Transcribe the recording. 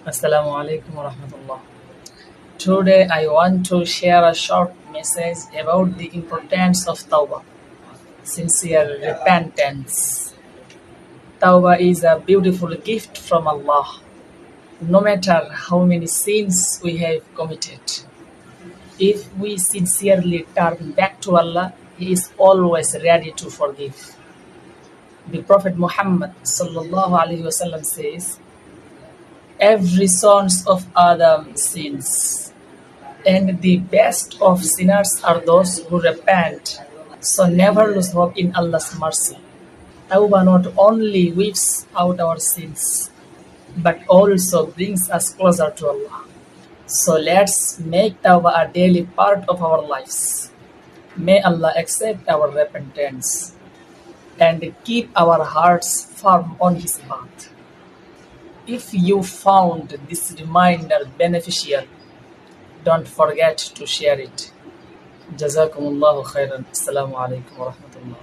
Assalamu alaikum wa rahmatullah. Today I want to share a short message about the importance of Tawbah, sincere repentance. Tawbah is a beautiful gift from Allah. No matter how many sins we have committed, if we sincerely turn back to Allah, He is always ready to forgive. The Prophet Muhammad sallallahu alaihi wasallam says, "Every sons of Adam sins, and the best of sinners are those who repent." So never lose hope in Allah's mercy. Tawbah not only weeps out our sins, but also brings us closer to Allah. So let's make Tawbah a daily part of our lives. May Allah accept our repentance and keep our hearts firm on His path. If you found this reminder beneficial, don't forget to share it. Jazakumullahu khairan. Assalamu alaikum wa rahmatullah.